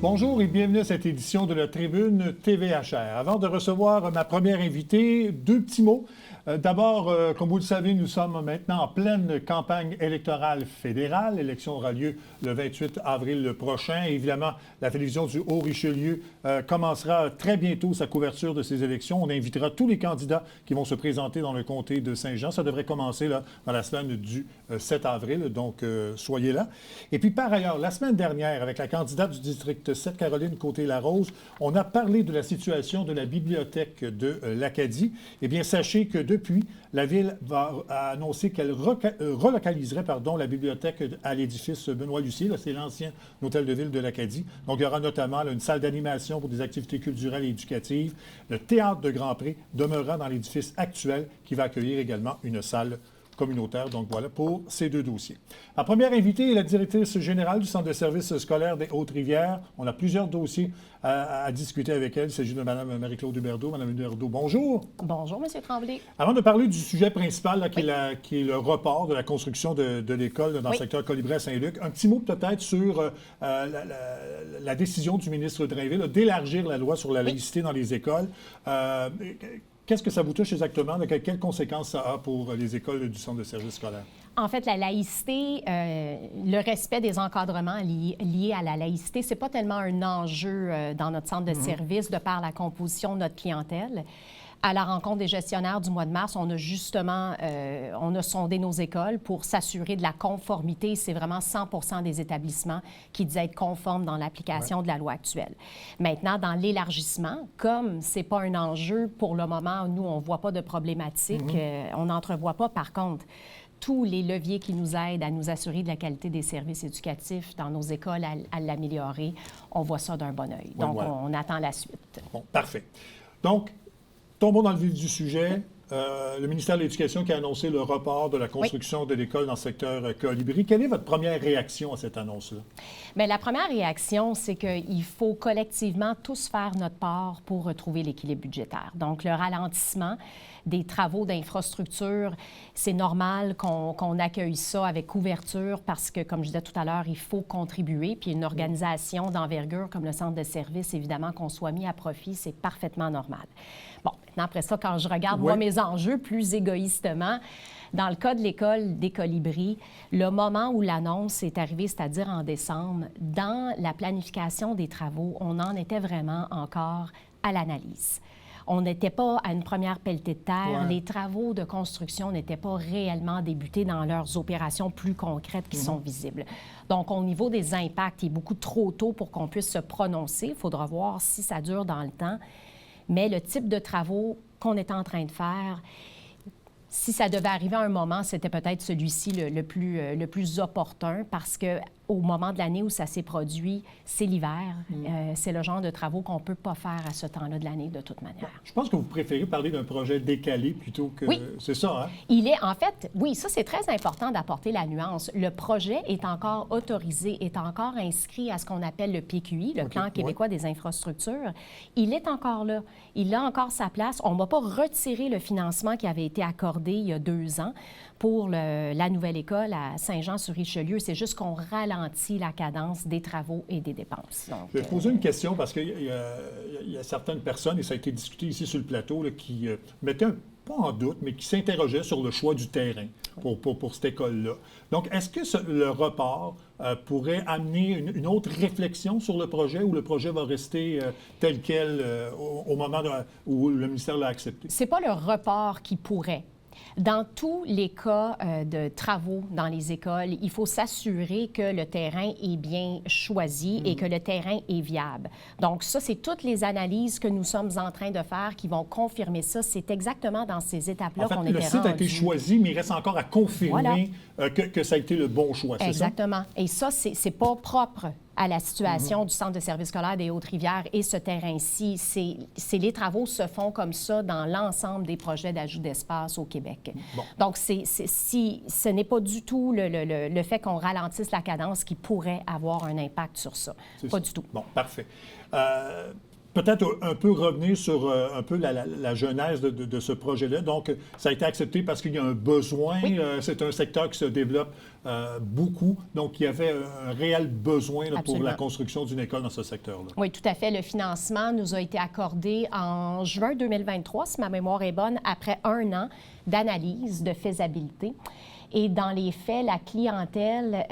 Bonjour et bienvenue à cette édition de la Tribune TVHR. Avant de recevoir ma première invitée, deux petits mots. D'abord, comme vous le savez, nous sommes maintenant en pleine campagne électorale fédérale. L'élection aura lieu le 28 avril prochain. Et évidemment, la télévision du Haut-Richelieu commencera très bientôt sa couverture de ces élections. On invitera tous les candidats qui vont se présenter dans le comté de Saint-Jean. Ça devrait commencer là, dans la semaine du 7 avril, donc soyez là. Et puis par ailleurs, la semaine dernière, avec la candidate du district 7, Caroline Côté-Larose, on a parlé de la situation de la bibliothèque de l'Acadie. Eh bien, sachez que depuis, la Ville a annoncé qu'elle relocaliserait la bibliothèque à l'édifice Benoît-Lucier. C'est l'ancien hôtel de ville de l'Acadie. Donc, il y aura notamment une salle d'animation pour des activités culturelles et éducatives. Le théâtre de Grand Pré demeurera dans l'édifice actuel qui va accueillir également une salle communautaire. Donc voilà pour ces deux dossiers. La première invitée est la directrice générale du Centre de services scolaires des Hautes-Rivières. On a plusieurs dossiers à discuter avec elle. Il s'agit de Mme Marie-Claude Huberdeau. Mme Huberdeau, bonjour. Bonjour, M. Tremblay. Avant de parler du sujet principal, là, qui est le report de la construction de l'école dans le secteur Colibri à Saint-Luc, un petit mot peut-être sur la décision du ministre Drainville d'élargir la loi sur la laïcité dans les écoles. Qu'est-ce que ça vous touche exactement? Quelles conséquences ça a pour les écoles du centre de services scolaires? En fait, la laïcité, le respect des encadrements liés à la laïcité, c'est pas tellement un enjeu dans notre centre de service de par la composition de notre clientèle. À la rencontre des gestionnaires du mois de mars, on a justement on a sondé nos écoles pour s'assurer de la conformité. C'est vraiment 100 des établissements qui disaient être conformes dans l'application de la loi actuelle. Maintenant, dans l'élargissement, comme c'est pas un enjeu pour le moment, nous, on voit pas de problématique, on n'entrevoit pas. Par contre, tous les leviers qui nous aident à nous assurer de la qualité des services éducatifs dans nos écoles, à l'améliorer, on voit ça d'un bon œil. Donc, on attend la suite. Bon, parfait. Donc, tombons dans le vif du sujet. Le ministère de l'Éducation qui a annoncé le report de la construction de l'école dans le secteur Colibri. Quelle est votre première réaction à cette annonce-là? Bien, la première réaction, c'est qu'il faut collectivement tous faire notre part pour retrouver l'équilibre budgétaire. Donc, le ralentissement des travaux d'infrastructure, c'est normal qu'on accueille ça avec ouverture parce que, comme je disais tout à l'heure, il faut contribuer. Puis une organisation d'envergure comme le centre de service, évidemment, qu'on soit mis à profit, c'est parfaitement normal. Bon, maintenant, après ça, quand je regarde, moi, mes enjeux plus égoïstement, dans le cas de l'école des Colibris, le moment où l'annonce est arrivée, c'est-à-dire en décembre, dans la planification des travaux, on en était vraiment encore à l'analyse. On n'était pas à une première pelletée de terre. Les travaux de construction n'étaient pas réellement débutés dans leurs opérations plus concrètes qui sont visibles. Donc, au niveau des impacts, il est beaucoup trop tôt pour qu'on puisse se prononcer. Il faudra voir si ça dure dans le temps. Mais le type de travaux qu'on est en train de faire, si ça devait arriver à un moment, c'était peut-être celui-ci le plus opportun parce qu'au moment de l'année où ça s'est produit, c'est l'hiver. C'est le genre de travaux qu'on ne peut pas faire à ce temps-là de l'année de toute manière. Je pense que vous préférez parler d'un projet décalé plutôt que... Oui. C'est ça, hein? Il est, en fait, oui, ça, c'est très important d'apporter la nuance. Le projet est encore autorisé, est encore inscrit à ce qu'on appelle le PQI, le Plan québécois des infrastructures. Il est encore là. Il a encore sa place. On ne va pas retirer le financement qui avait été accordé il y a 2 ans pour la nouvelle école à Saint-Jean-sur-Richelieu. C'est juste qu'on ralentit la cadence des travaux et des dépenses. Donc, je vais poser une question parce qu'il y a certaines personnes, et ça a été discuté ici sur le plateau, là, qui mettaient pas en doute, mais qui s'interrogeaient sur le choix du terrain pour cette école-là. Donc, est-ce que le report pourrait amener une autre réflexion sur le projet ou le projet va rester tel quel au moment où le ministère l'a accepté? C'est pas le report qui pourrait. Dans tous les cas de travaux dans les écoles, il faut s'assurer que le terrain est bien choisi et que le terrain est viable. Donc ça, c'est toutes les analyses que nous sommes en train de faire qui vont confirmer ça. C'est exactement dans ces étapes-là qu'on était rendu. Le site a été choisi, mais il reste encore à confirmer que ça a été le bon choix, c'est ça? Exactement. Et ça, c'est pas propre à la situation du Centre de services scolaires des Hautes-Rivières et ce terrain-ci. Les travaux se font comme ça dans l'ensemble des projets d'ajout d'espace au Québec. Donc, ce n'est pas du tout le fait qu'on ralentisse la cadence qui pourrait avoir un impact sur ça. Pas du tout. Bon, parfait. peut-être un peu revenir sur un peu la genèse de ce projet-là. Donc, ça a été accepté parce qu'il y a un besoin. Oui. C'est un secteur qui se développe beaucoup. Donc, il y avait un réel besoin là, pour la construction d'une école dans ce secteur-là. Oui, tout à fait. Le financement nous a été accordé en juin 2023, si ma mémoire est bonne, après 1 an d'analyse de faisabilité. Et dans les faits, la clientèle,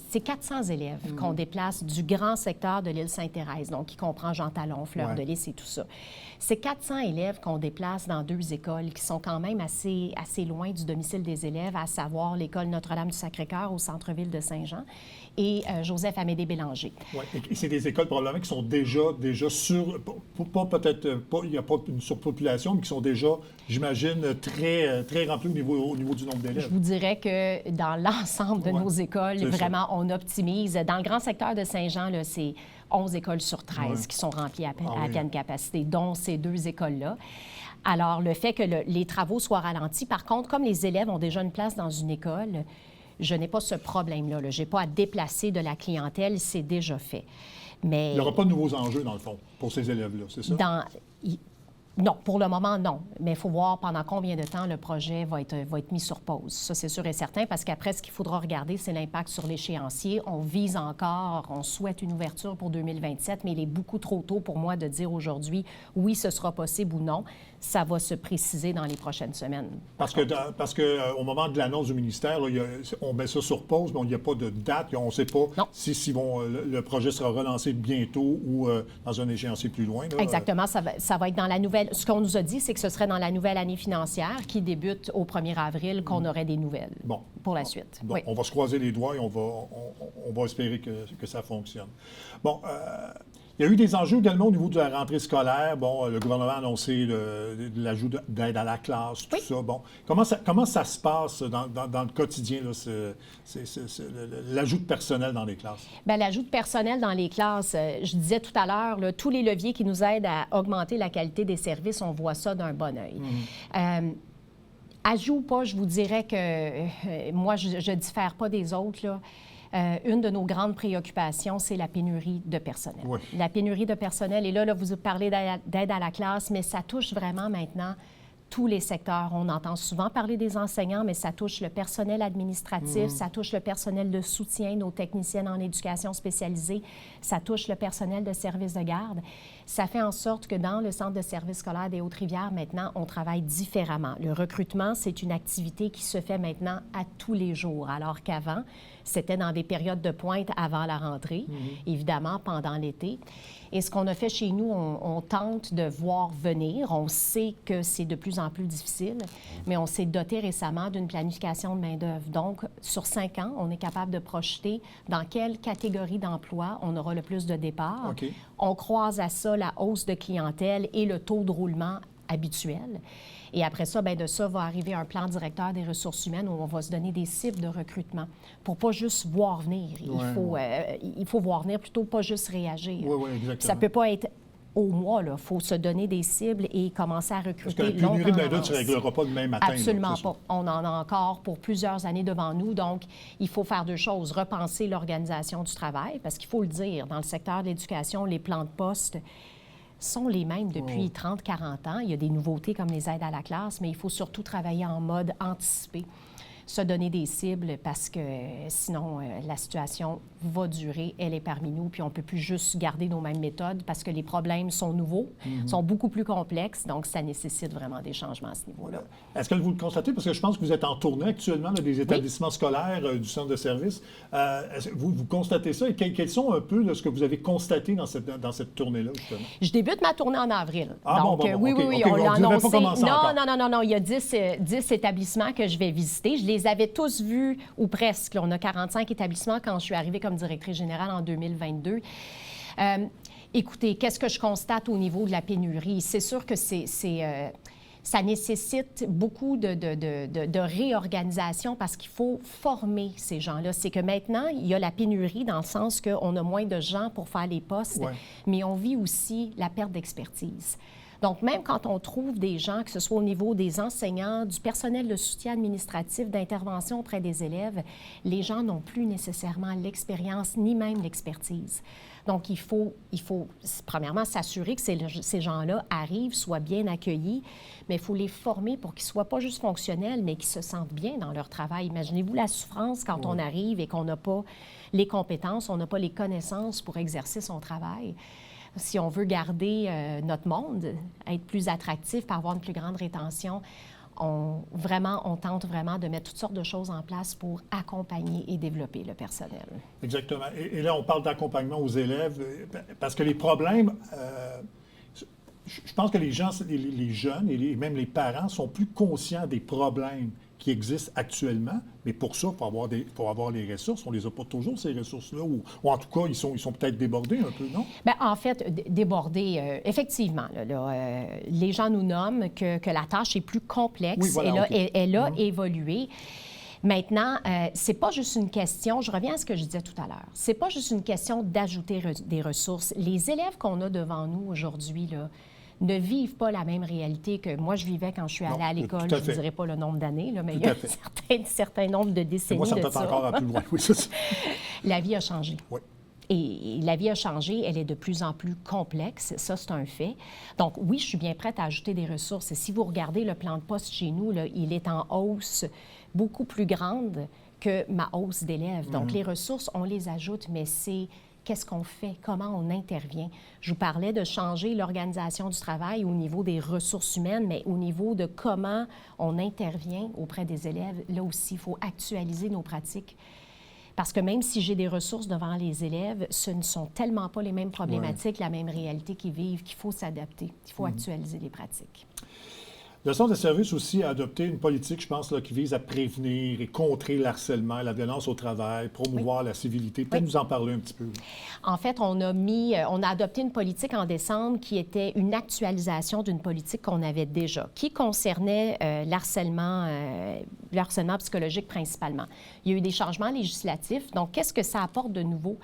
c'est 400 élèves qu'on déplace du grand secteur de l'île Sainte-Thérèse, donc qui comprend Jean Talon, Fleur-de-Lys et tout ça. C'est 400 élèves qu'on déplace dans 2 écoles qui sont quand même assez loin du domicile des élèves, à savoir l'école Notre-Dame du Sacré-Cœur au centre-ville de Saint-Jean et Joseph-Amédée Bélanger. Oui, et c'est des écoles probablement qui sont déjà sur, il n'y a pas une surpopulation, mais qui sont déjà, j'imagine, très remplies au niveau du nombre d'élèves. Je vous dirais que dans l'ensemble de nos écoles, vraiment, on optimise. Dans le grand secteur de Saint-Jean, là, c'est 11 écoles sur 13 qui sont remplies à pleine capacité, dont ces 2 écoles-là. Alors, le fait que les travaux soient ralentis, par contre, comme les élèves ont déjà une place dans une école, je n'ai pas ce problème-là. Je n'ai pas à déplacer de la clientèle, c'est déjà fait. Mais il n'y aura pas de nouveaux enjeux, dans le fond, pour ces élèves-là, c'est ça? Non, pour le moment, non. Mais il faut voir pendant combien de temps le projet va être mis sur pause. Ça, c'est sûr et certain, parce qu'après, ce qu'il faudra regarder, c'est l'impact sur l'échéancier. On vise encore, on souhaite une ouverture pour 2027, mais il est beaucoup trop tôt pour moi de dire aujourd'hui, oui, ce sera possible ou non. Ça va se préciser dans les prochaines semaines. Parce que au moment de l'annonce du ministère, là, on met ça sur pause, mais il n'y a pas de date. On ne sait pas si le projet sera relancé bientôt ou dans un échéancier plus loin. Là. Exactement. Ça va être dans la nouvelle... Ce qu'on nous a dit, c'est que ce serait dans la nouvelle année financière qui débute au 1er avril qu'on aurait des nouvelles pour la suite. Bon, on va se croiser les doigts et on va espérer que ça fonctionne. Bon, il y a eu des enjeux également au niveau de la rentrée scolaire. Bon, le gouvernement a annoncé l'ajout d'aide à la classe, tout ça. Bon, comment ça se passe dans le quotidien, l'ajout de personnel dans les classes? Bien, l'ajout de personnel dans les classes, je disais tout à l'heure, tous les leviers qui nous aident à augmenter la qualité des services, on voit ça d'un bon œil. Ajout ou pas, je vous dirais que moi, je ne diffère pas des autres, là. Une de nos grandes préoccupations, c'est la pénurie de personnel. Oui. La pénurie de personnel, et là vous parlez d'aide à la classe, mais ça touche vraiment maintenant tous les secteurs. On entend souvent parler des enseignants, mais ça touche le personnel administratif, ça touche le personnel de soutien, nos techniciennes en éducation spécialisée, ça touche le personnel de service de garde. Ça fait en sorte que dans le centre de service scolaire des Hautes-Rivières, maintenant, on travaille différemment. Le recrutement, c'est une activité qui se fait maintenant à tous les jours, alors qu'avant, c'était dans des périodes de pointe avant la rentrée, évidemment, pendant l'été. Et ce qu'on a fait chez nous, on tente de voir venir. On sait que c'est de plus en plus difficile, mais on s'est doté récemment d'une planification de main-d'œuvre. Donc, sur 5 ans, on est capable de projeter dans quelle catégorie d'emploi on aura le plus de départs. Okay. On croise à ça la hausse de clientèle et le taux de roulement habituel. Et après ça, bien, de ça va arriver un plan directeur des ressources humaines où on va se donner des cibles de recrutement pour pas juste voir venir. Il faut voir venir, plutôt pas juste réagir. Oui, exactement. Ça peut pas être au mois, il faut se donner des cibles et commencer à recruter. Parce que la pénurie de main-d'œuvre ne se réglera pas demain matin. Absolument pas. On en a encore pour plusieurs années devant nous. Donc, il faut faire 2 choses. Repenser l'organisation du travail, parce qu'il faut le dire, dans le secteur de l'éducation, les plans de poste sont les mêmes depuis 30-40 ans. Il y a des nouveautés comme les aides à la classe, mais il faut surtout travailler en mode anticipé, se donner des cibles parce que sinon, la situation va durer, elle est parmi nous, puis on ne peut plus juste garder nos mêmes méthodes parce que les problèmes sont nouveaux, sont beaucoup plus complexes, donc ça nécessite vraiment des changements à ce niveau-là. Est-ce que vous le constatez? Parce que je pense que vous êtes en tournée actuellement là, des établissements scolaires du centre de service. Vous constatez ça et quels sont un peu ce que vous avez constaté dans cette tournée-là, justement? Je débute ma tournée en avril. Ah donc, oui, on l'a annoncé. Non, il y a 10 établissements que je vais visiter. Je les avais tous vus, ou presque. Là, on a 45 établissements quand je suis arrivée comme directrice générale en 2022. Écoutez, qu'est-ce que je constate au niveau de la pénurie? C'est sûr que ça nécessite beaucoup de réorganisation parce qu'il faut former ces gens-là. C'est que maintenant, il y a la pénurie dans le sens qu'on a moins de gens pour faire les postes, mais on vit aussi la perte d'expertise. Donc, même quand on trouve des gens, que ce soit au niveau des enseignants, du personnel de soutien administratif, d'intervention auprès des élèves, les gens n'ont plus nécessairement l'expérience ni même l'expertise. Donc, il faut premièrement s'assurer que ces gens-là arrivent, soient bien accueillis, mais il faut les former pour qu'ils ne soient pas juste fonctionnels, mais qu'ils se sentent bien dans leur travail. Imaginez-vous la souffrance quand on arrive et qu'on n'a pas les compétences, on n'a pas les connaissances pour exercer son travail. Si on veut garder notre monde, être plus attractif, avoir une plus grande rétention, on tente vraiment de mettre toutes sortes de choses en place pour accompagner et développer le personnel. Exactement. Et là, on parle d'accompagnement aux élèves, parce que les problèmes, je pense que les jeunes et même les parents sont plus conscients des problèmes qui existent actuellement, mais pour ça, il faut avoir les ressources. On ne les a pas toujours, ces ressources-là, ou en tout cas, ils sont peut-être débordés un peu, non? Bien, en fait, débordés, effectivement. Les gens nous nomment que la tâche est plus complexe. Oui, voilà, elle a évolué. Maintenant, c'est pas juste une question, je reviens à ce que je disais tout à l'heure, c'est pas juste une question d'ajouter des ressources. Les élèves qu'on a devant nous aujourd'hui, là, ne vivent pas la même réalité que moi, je vivais quand je suis allée à l'école. Je ne vous dirai pas le nombre d'années, là, mais il y a un certain nombre de décennies de ça. Moi, ça me encore à plus loin. Oui, c'est ça. La vie a changé. Oui. Et la vie a changé, elle est de plus en plus complexe, ça c'est un fait. Donc oui, je suis bien prête à ajouter des ressources. Et si vous regardez le plan de poste chez nous, là, il est en hausse beaucoup plus grande que ma hausse d'élèves. Donc les ressources, on les ajoute, mais c'est qu'est-ce qu'on fait, comment on intervient. Je vous parlais de changer l'organisation du travail au niveau des ressources humaines, mais au niveau de comment on intervient auprès des élèves, là aussi, il faut actualiser nos pratiques. Parce que même si j'ai des ressources devant les élèves, ce ne sont tellement pas les mêmes problématiques, la même réalité qu'ils vivent, qu'il faut s'adapter. Il faut actualiser les pratiques. Le Centre de service aussi a adopté une politique, je pense, là, qui vise à prévenir et contrer le harcèlement, la violence au travail, promouvoir la civilité. Peut-être nous en parler un petit peu. En fait, on a adopté une politique en décembre qui était une actualisation d'une politique qu'on avait déjà, qui concernait le harcèlement psychologique principalement. Il y a eu des changements législatifs. Donc, qu'est-ce que ça apporte de nouveau?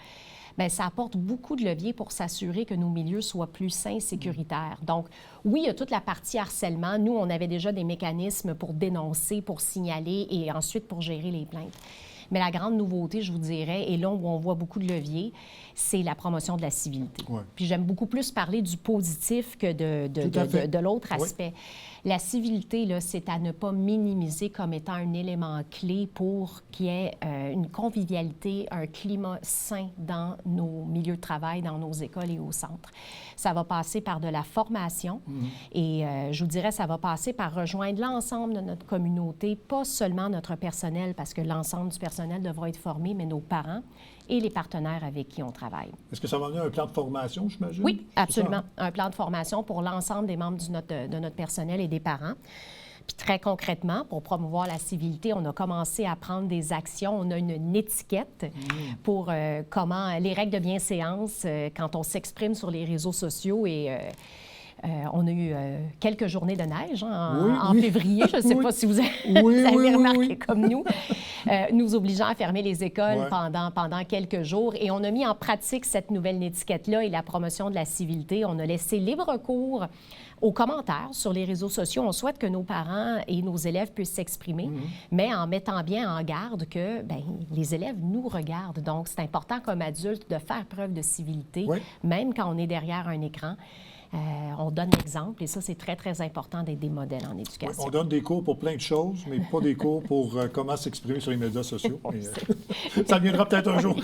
Bien, ça apporte beaucoup de leviers pour s'assurer que nos milieux soient plus sains et sécuritaires. Donc, oui, il y a toute la partie harcèlement. Nous, on avait déjà des mécanismes pour dénoncer, pour signaler et ensuite pour gérer les plaintes. Mais la grande nouveauté, je vous dirais, et là où on voit beaucoup de leviers, c'est la promotion de la civilité. Ouais. Puis j'aime beaucoup plus parler du positif que de l'autre aspect. La civilité, là, c'est à ne pas minimiser comme étant un élément clé pour qu'il y ait une convivialité, un climat sain dans nos milieux de travail, dans nos écoles et au centre. Ça va passer par de la formation et je vous dirais, ça va passer par rejoindre l'ensemble de notre communauté, pas seulement notre personnel, parce que l'ensemble du personnel devra être formé, mais nos parents et les partenaires avec qui on travaille. Est-ce que ça va venir un plan de formation, j'imagine? Oui, absolument. Un plan de formation pour l'ensemble des membres de notre personnel et des parents. Puis très concrètement, pour promouvoir la civilité, on a commencé à prendre des actions. On a une étiquette pour comment les règles de bienséance quand on s'exprime sur les réseaux sociaux et on a eu quelques journées de neige en février. Je ne sais pas si vous avez, remarqué comme nous obligeant à fermer les écoles pendant quelques jours. Et on a mis en pratique cette nouvelle étiquette-là et la promotion de la civilité. On a laissé libre cours aux commentaires sur les réseaux sociaux. On souhaite que nos parents et nos élèves puissent s'exprimer, mais en mettant bien en garde que les élèves nous regardent. Donc, c'est important comme adulte de faire preuve de civilité, même quand on est derrière un écran. On donne l'exemple et ça, c'est très, très important d'être des modèles en éducation. Oui, on donne des cours pour plein de choses, mais pas des cours pour comment s'exprimer sur les médias sociaux. Mais, ça viendra peut-être un jour.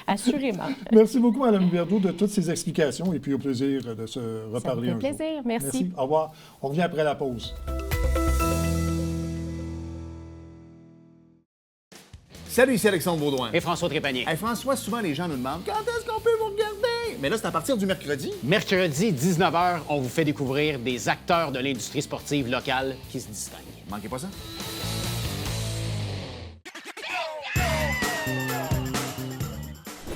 Assurément. Merci beaucoup, Mme Huberdeau, de toutes ces explications et puis au plaisir de se reparler un jour. Ça me fait plaisir. Merci. Au revoir. On revient après la pause. Salut, ici Alexandre Baudouin. Et François Trépanier. Hey, François, souvent les gens nous demandent quand est-ce qu'on peut vous regarder? Mais là, c'est à partir du mercredi. Mercredi, 19h, on vous fait découvrir des acteurs de l'industrie sportive locale qui se distinguent. Manquez pas ça.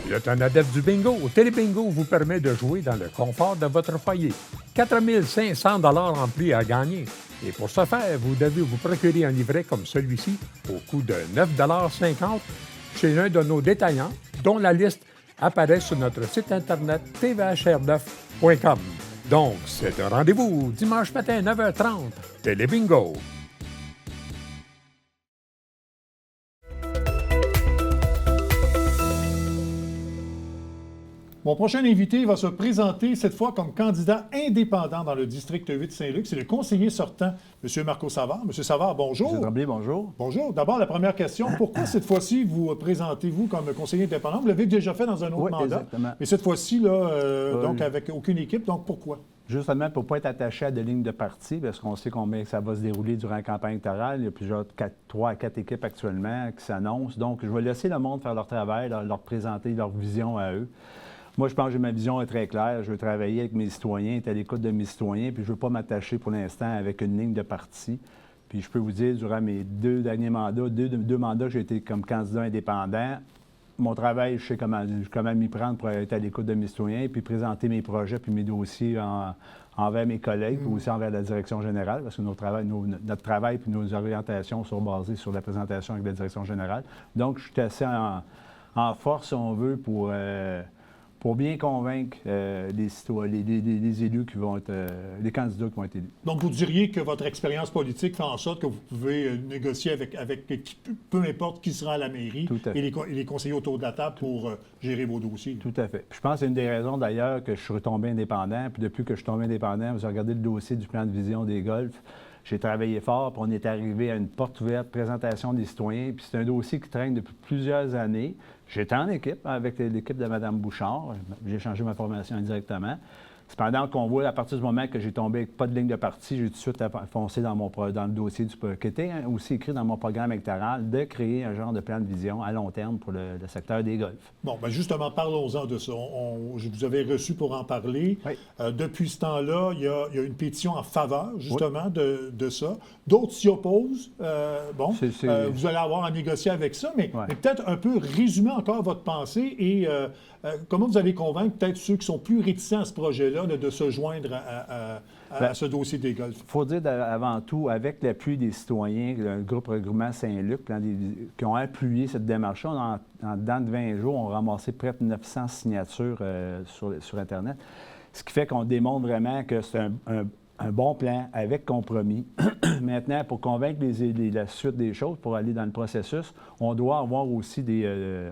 Vous êtes un adepte du bingo? Télébingo vous permet de jouer dans le confort de votre foyer. 4 500 $ en prix à gagner. Et pour ce faire, vous devez vous procurer un livret comme celui-ci au coût de 9,50 $ chez un de nos détaillants, dont la liste apparaît sur notre site Internet tvhr9.com. Donc, c'est un rendez-vous dimanche matin à 9h30. Télé Bingo. Mon prochain invité va se présenter cette fois comme candidat indépendant dans le district 8 de Saint-Luc. C'est le conseiller sortant, M. Marco Savard. M. Savard, bonjour. M. Tremblay, bonjour. Bonjour. D'abord, la première question. Pourquoi cette fois-ci vous présentez-vous comme conseiller indépendant? Vous l'avez déjà fait dans un autre mandat. Exactement. Mais cette fois-ci, donc avec aucune équipe. Donc, pourquoi? Justement, pour ne pas être attaché à des lignes de parti, parce qu'on sait combien ça va se dérouler durant la campagne électorale. Il y a plusieurs, 3 à 4 équipes actuellement qui s'annoncent. Donc, je vais laisser le monde faire leur travail, leur présenter leur vision à eux. Moi, je pense que ma vision est très claire. Je veux travailler avec mes citoyens, être à l'écoute de mes citoyens, puis je ne veux pas m'attacher pour l'instant avec une ligne de parti. Puis je peux vous dire, durant mes 2 derniers mandats, deux mandats, j'ai été comme candidat indépendant. Mon travail, je sais comment m'y prendre pour être à l'écoute de mes citoyens, puis présenter mes projets puis mes dossiers envers mes collègues, puis aussi envers la direction générale, parce que notre travail puis nos orientations sont basées sur la présentation avec la direction générale. Donc, je suis assez en force, si on veut, pour bien convaincre les élus qui vont être, les candidats qui vont être élus. Donc, vous diriez que votre expérience politique fait en sorte que vous pouvez négocier avec peu importe qui sera à la mairie et les conseillers autour de la table pour gérer vos dossiers. Tout à fait. Puis je pense que c'est une des raisons, d'ailleurs, que je suis retombé indépendant. Puis depuis que je suis tombé indépendant, vous avez regardé le dossier du plan de vision des golfs. J'ai travaillé fort, puis on est arrivé à une porte ouverte, présentation des citoyens. Puis c'est un dossier qui traîne depuis plusieurs années. J'étais en équipe avec l'équipe de Mme Bouchard. J'ai changé ma formation indirectement. Cependant, qu'on voit, à partir du moment que j'ai tombé avec pas de ligne de parti, j'ai tout de suite foncé dans le dossier qui était aussi écrit dans mon programme électoral, de créer un genre de plan de vision à long terme pour le secteur des golfs. Bon, bien justement, parlons-en de ça. Je vous avais reçu pour en parler. Oui. Depuis ce temps-là, il y a une pétition en faveur, justement, de ça. D'autres s'y opposent. Vous allez avoir à négocier avec ça, mais peut-être un peu résumer encore votre pensée et comment vous allez convaincre peut-être ceux qui sont plus réticents à ce projet-là de se joindre à ce dossier des golfs? Il faut dire avant tout, avec l'appui des citoyens, le groupe Regroupement Saint-Luc, qui ont appuyé cette démarche-là, en dedans de 20 jours, on a ramassé près de 900 signatures sur Internet. Ce qui fait qu'on démontre vraiment que c'est un bon plan avec compromis. Maintenant, pour convaincre la suite des choses, pour aller dans le processus, on doit avoir aussi des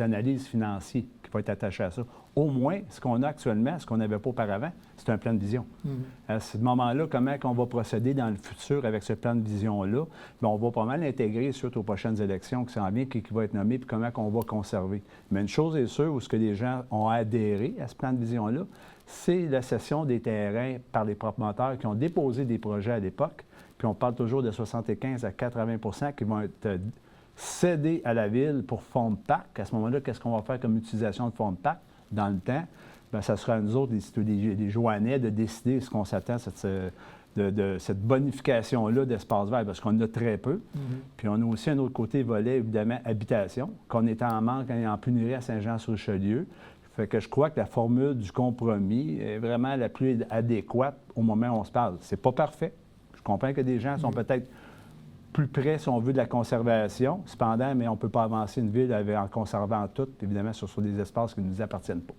analyses financières qui vont être attachées à ça. Au moins, ce qu'on a actuellement, ce qu'on n'avait pas auparavant, c'est un plan de vision. À ce moment-là, comment on va procéder dans le futur avec ce plan de vision-là? Bien, on va pas mal l'intégrer suite aux prochaines élections qui s'en viennent, qui va être nommé, puis comment on va conserver. Mais une chose est sûre, où ce que les gens ont adhéré à ce plan de vision-là, c'est la cession des terrains par les promoteurs qui ont déposé des projets à l'époque. Puis on parle toujours de 75 à 80 % qui vont être cédés à la ville pour fonds de parc. À ce moment-là, qu'est-ce qu'on va faire comme utilisation de fonds de parc dans le temps? Bien, ça sera à nous autres, les Joannais, de décider ce qu'on s'attend de cette bonification-là d'espace vert, parce qu'on en a très peu. Puis on a aussi un autre côté volet, évidemment, habitation, qu'on est en manque et en pénurie à Saint-Jean-sur-Richelieu. Fait que je crois que la formule du compromis est vraiment la plus adéquate au moment où on se parle. C'est pas parfait. Je comprends que des gens sont peut-être plus près, si on veut, de la conservation. Cependant, mais on ne peut pas avancer une ville en conservant tout, évidemment, sur des espaces qui ne nous appartiennent pas.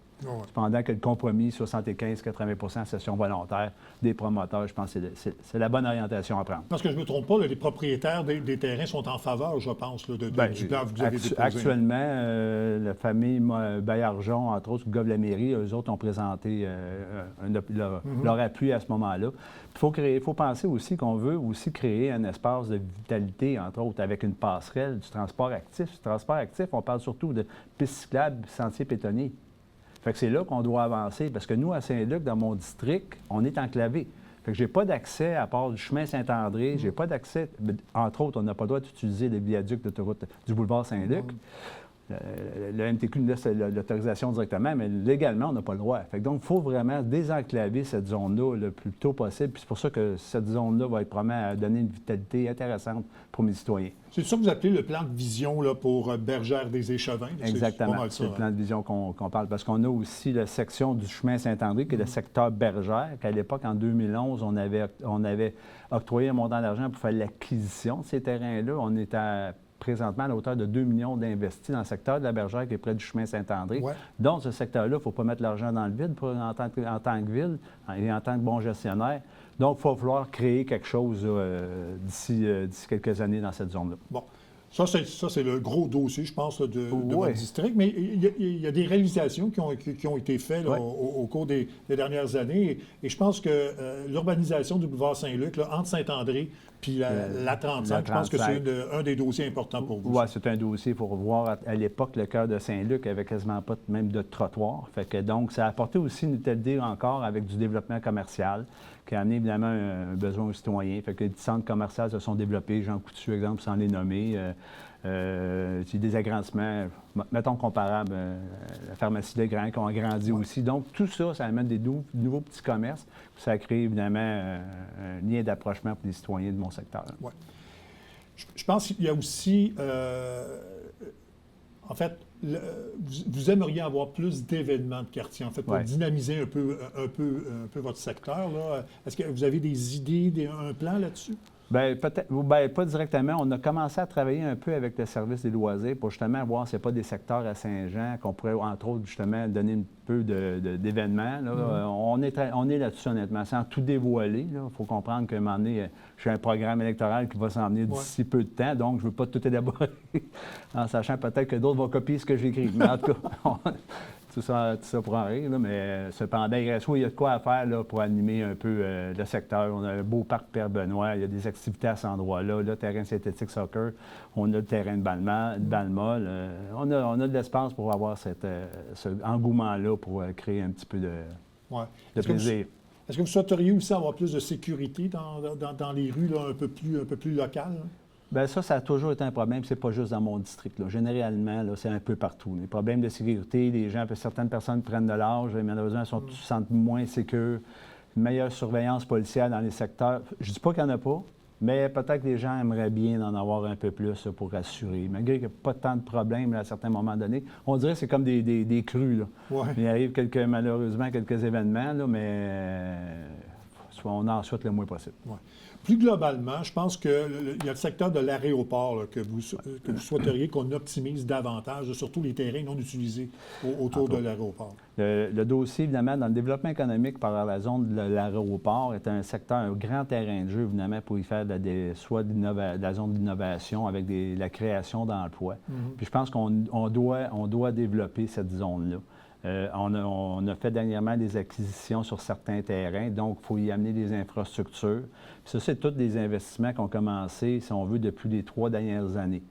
Cependant que le compromis, 75-80 cession volontaire des promoteurs, je pense que c'est la bonne orientation à prendre. Parce que je ne me trompe pas, les propriétaires des terrains sont en faveur, je pense, du plan que vous avez déposé. Actuellement, la famille Baillargeon, entre autres, qui gove la mairie, eux autres ont présenté leur appui à ce moment-là. Il faut penser aussi qu'on veut aussi créer un espace de vitalité, entre autres, avec une passerelle du transport actif. Du transport actif, on parle surtout de pistes cyclables, sentiers piétonniers. Fait que c'est là qu'on doit avancer, parce que nous, à Saint-Luc, dans mon district, on est enclavé. Fait que j'ai pas d'accès à part du chemin Saint-André, j'ai pas d'accès, entre autres, on n'a pas le droit d'utiliser les viaducs d'autoroute du boulevard Saint-Luc. Le MTQ nous laisse l'autorisation directement, mais légalement, on n'a pas le droit. Fait que donc, il faut vraiment désenclaver cette zone-là le plus tôt possible. Puis c'est pour ça que cette zone-là va être probablement à donner une vitalité intéressante pour mes citoyens. C'est ça que vous appelez le plan de vision là, pour Bergère des Échevins? Exactement, c'est le plan de vision qu'on parle. Parce qu'on a aussi la section du chemin Saint-André, qui est le secteur Bergère, qu'à l'époque, en 2011, on avait octroyé un montant d'argent pour faire l'acquisition de ces terrains-là. On est à présentement à la hauteur de 2 millions d'investis dans le secteur de la Bergère qui est près du chemin Saint-André. Ouais. Donc, ce secteur-là, il ne faut pas mettre l'argent dans le vide en tant que ville et en tant que bon gestionnaire. Donc, il va falloir créer quelque chose d'ici quelques années dans cette zone-là. Bon. Ça, c'est le gros dossier, je pense, de Oui. votre district. Mais il y a des réalisations qui ont été faites là, Oui. au cours des dernières années. Et je pense que l'urbanisation du boulevard Saint-Luc, là, entre Saint-André puis la 35, je pense que c'est un des dossiers importants pour vous. Oui, c'est un dossier pour voir. À l'époque, le cœur de Saint-Luc avait quasiment pas même de trottoir. Fait que donc, ça a apporté aussi une telle idée encore avec du développement commercial qui a amené évidemment un besoin aux citoyens. Fait que les centres commerciaux se sont développés. Jean Coutu, exemple, sans les nommer. Des agrandissements, mettons comparables, la pharmacie de Grand qui ont agrandi aussi. Donc, tout ça, ça amène des nouveaux petits commerces. Puis ça crée évidemment un lien d'approchement pour les citoyens de mon secteur. Ouais. Je pense qu'il y a aussi, en fait, vous aimeriez avoir plus d'événements de quartier, en fait, pour dynamiser un peu votre secteur, là. Est-ce que vous avez des idées, un plan là-dessus? Bien, peut-être, bien, pas directement. On a commencé à travailler un peu avec le service des loisirs pour justement voir s'il n'y a pas des secteurs à Saint-Jean qu'on pourrait, entre autres, justement, donner un peu d'événements. Là. On est là-dessus, honnêtement, sans tout dévoiler. Il faut comprendre qu'à un moment donné, j'ai un programme électoral qui va s'en venir d'ici peu de temps, donc je ne veux pas tout élaborer en sachant peut-être que d'autres vont copier ce que j'écris. Mais en tout cas, tout ça pour en rire, là, mais cependant, il y a de quoi à faire là, pour animer un peu le secteur. On a un beau parc Père-Benoît, il y a des activités à cet endroit-là, le terrain synthétique soccer, on a le terrain de Balmol. On a de l'espace pour avoir ce engouement-là pour créer un petit peu de plaisir. Est-ce que vous souhaiteriez aussi avoir plus de sécurité dans les rues là, un peu plus locales? Bien, ça a toujours été un problème. C'est pas juste dans mon district. Là. Généralement, là, c'est un peu partout. Les problèmes de sécurité, certaines personnes prennent de l'âge, malheureusement, elles se sentent moins sécures. Une meilleure surveillance policière dans les secteurs. Je dis pas qu'il n'y en a pas, mais peut-être que les gens aimeraient bien en avoir un peu plus pour assurer. Malgré qu'il n'y a pas tant de problèmes là, à certains moments donnés. On dirait que c'est comme des crues. Là. Ouais. Il arrive malheureusement quelques événements, là, mais on en souhaite le moins possible. Ouais. Plus globalement, je pense qu'il y a le secteur de l'aéroport là, que vous souhaiteriez qu'on optimise davantage, surtout les terrains non utilisés autour de l'aéroport. Le dossier, évidemment, dans le développement économique par la zone de l'aéroport est un secteur, un grand terrain de jeu, évidemment, pour y faire de la zone d'innovation avec la création d'emplois. Puis je pense qu'on doit développer cette zone-là. On a fait dernièrement des acquisitions sur certains terrains, donc il faut y amener des infrastructures. Puis ça, c'est tous des investissements qui ont commencé, si on veut, depuis les 3 dernières années.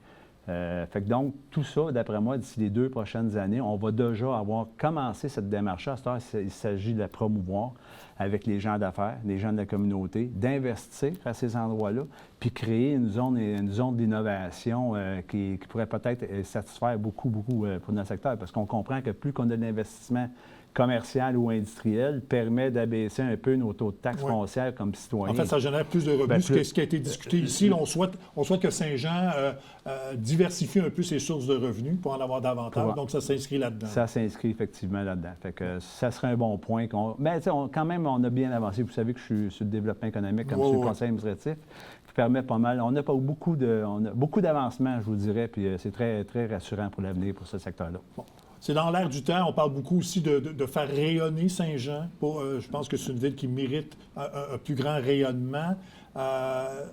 Fait que donc, tout ça, d'après moi, d'ici les 2 prochaines années, on va déjà avoir commencé cette démarche-là. À cette heure, il s'agit de la promouvoir avec les gens d'affaires, les gens de la communauté, d'investir à ces endroits-là, puis créer une zone d'innovation qui pourrait peut-être satisfaire beaucoup pour notre secteur. Parce qu'on comprend que plus qu'on a de l'investissement commercial ou industriel, permet d'abaisser un peu nos taux de taxes foncières comme citoyens. En fait, ça génère plus de revenus. Ce qui a été discuté ici, là, on souhaite que Saint-Jean diversifie un peu ses sources de revenus pour en avoir davantage. Donc, ça s'inscrit là-dedans. Ça s'inscrit effectivement là-dedans. Fait que ça serait un bon point. Mais quand même, on a bien avancé. Vous savez que je suis sur le développement économique comme sur le conseil administratif, qui permet pas mal. On a beaucoup d'avancements, je vous dirais, puis c'est très, très rassurant pour l'avenir pour ce secteur-là. Bon. C'est dans l'air du temps. On parle beaucoup aussi de faire rayonner Saint-Jean. Je pense que c'est une ville qui mérite un plus grand rayonnement.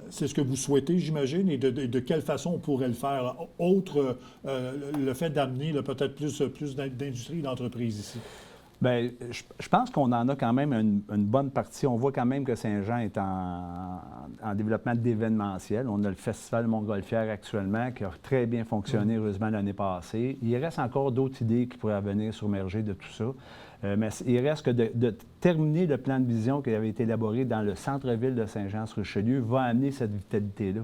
C'est ce que vous souhaitez, j'imagine, et de quelle façon on pourrait le faire, là? Autre le fait d'amener peut-être plus d'industrie et d'entreprises ici. Bien, je pense qu'on en a quand même une bonne partie. On voit quand même que Saint-Jean est en développement d'événementiel. On a le Festival Montgolfière actuellement qui a très bien fonctionné, heureusement, l'année passée. Il reste encore d'autres idées qui pourraient venir surmerger de tout ça. Mais il reste que de terminer le plan de vision qui avait été élaboré dans le centre-ville de Saint-Jean-sur-Richelieu va amener cette vitalité-là.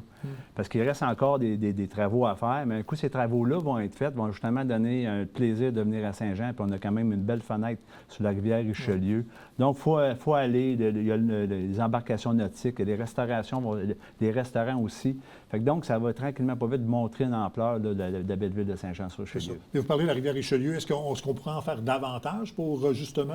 Parce qu'il reste encore des travaux à faire, mais un coup, ces travaux-là vont être faits, vont justement donner un plaisir de venir à Saint-Jean, puis on a quand même une belle fenêtre sur la rivière Richelieu. Donc, il faut aller, il y a les embarcations nautiques, il y a des restaurations, des restaurants aussi. Fait que donc, ça va tranquillement pas vite montrer une ampleur de la belle ville de Saint-Jean-sur-Richelieu. Et vous parlez de la rivière Richelieu, est-ce qu'on pourrait en faire davantage pour justement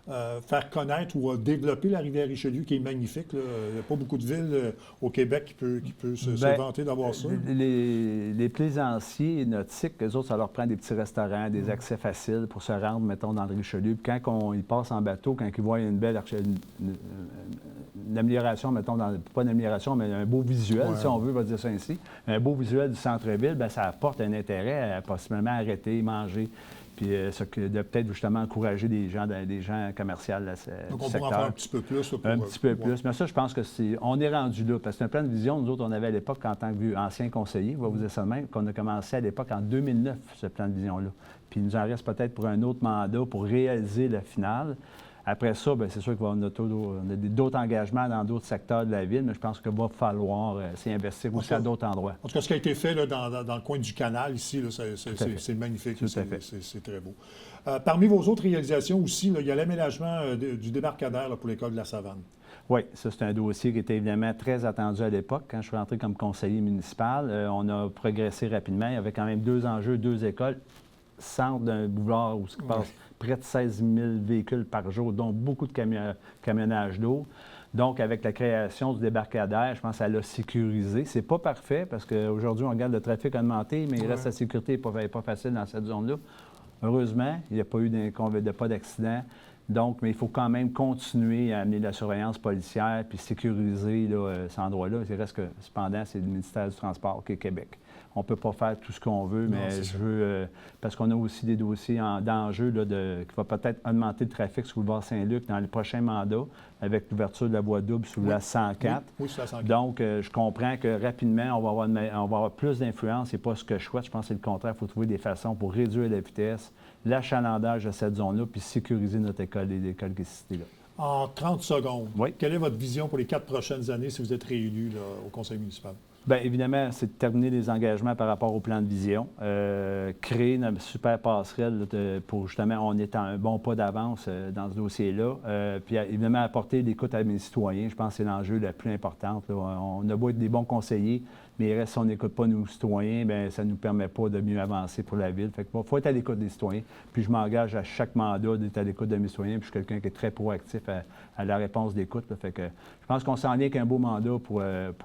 faire connaître ou développer la rivière Richelieu, qui est magnifique, là? Il n'y a pas beaucoup de villes au Québec qui peut se vanter d'avoir ça. Les plaisanciers nautiques, eux autres, ça leur prend des petits restaurants, des accès faciles pour se rendre, mettons, dans le Richelieu. Puis quand ils passent en bateau, quand ils voient une belle une amélioration, mettons, pas une amélioration, mais un beau visuel, si on veut, on va dire ça ainsi, un beau visuel du centre-ville, bien, ça apporte un intérêt à possiblement arrêter, manger, puis de peut-être justement encourager des gens commerciaux du secteur. Donc, on pourrait en faire un petit peu plus. Un petit peu plus. Mais ça, je pense que on est rendu là. Parce que c'est un plan de vision, nous autres, on avait à l'époque, en tant qu'ancien conseiller, on va vous dire ça de même, qu'on a commencé à l'époque en 2009, ce plan de vision-là. Puis il nous en reste peut-être pour un autre mandat pour réaliser la finale. Après ça, bien, c'est sûr qu'on a d'autres engagements dans d'autres secteurs de la ville, mais je pense qu'il va falloir s'y investir aussi à d'autres endroits. En tout cas, ce qui a été fait là, dans le coin du canal, ici, là, c'est magnifique. C'est très beau. Parmi vos autres réalisations aussi, là, il y a l'aménagement du débarcadère là, pour l'école de la Savane. Oui, ça, c'est un dossier qui était évidemment très attendu à l'époque. Quand je suis rentré comme conseiller municipal, on a progressé rapidement. Il y avait quand même 2 enjeux, 2 écoles, centre d'un boulevard où il passe près de 16 000 véhicules par jour, dont beaucoup de camionnage d'eau. Donc, avec la création du débarcadère, je pense que ça l'a sécurisé. C'est pas parfait parce qu'aujourd'hui, on regarde le trafic augmenter, mais il reste la sécurité n'est pas facile dans cette zone-là. Heureusement, il n'y a pas eu pas d'accident. Donc, mais il faut quand même continuer à amener de la surveillance policière puis sécuriser là, cet endroit-là. Il reste que, cependant, c'est le ministère du Transport qui est Québec. On ne peut pas faire tout ce qu'on veut, mais je veux... parce qu'on a aussi des dossiers d'enjeu qui va peut-être augmenter le trafic sur le boulevard Saint-Luc dans les prochains mandats avec l'ouverture de la voie double sur la 104. Oui, sur la 104. Donc, je comprends que rapidement, on va avoir plus d'influence. C'est pas ce que je souhaite. Je pense que c'est le contraire. Il faut trouver des façons pour réduire la vitesse, l'achalandage de cette zone-là, puis sécuriser notre école et l'école qui est citée là. En 30 secondes, Oui. Quelle est votre vision pour les 4 prochaines années si vous êtes réélu là, au conseil municipal? Bien, évidemment, c'est de terminer les engagements par rapport au plan de vision, créer une super passerelle pour justement, on est à un bon pas d'avance dans ce dossier-là, puis évidemment apporter l'écoute à mes citoyens, je pense que c'est l'enjeu le plus important. Là. On a beau être des bons conseillers, mais si on n'écoute pas nos citoyens, bien, ça ne nous permet pas de mieux avancer pour la ville. Fait que, faut être à l'écoute des citoyens. Puis je m'engage à chaque mandat d'être à l'écoute de mes citoyens, puis je suis quelqu'un qui est très proactif à la réponse d'écoute. Fait que je pense qu'on s'en vient avec un beau mandat pour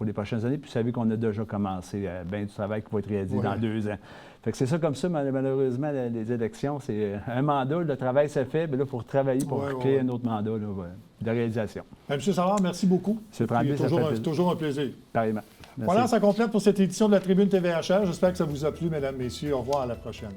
les prochaines années. Puis vous savez qu'on a déjà commencé bien du travail qui va être réalisé dans 2 ans. Fait que c'est ça comme ça, malheureusement, les élections, c'est un mandat, le travail se fait, mais là, il faut travailler pour créer un autre mandat là, de réalisation. M. Savard, merci beaucoup. C'est toujours un plaisir. Pareillement. Voilà, ça complète pour cette édition de la Tribune TVHR. J'espère que ça vous a plu, mesdames, messieurs. Au revoir, à la prochaine.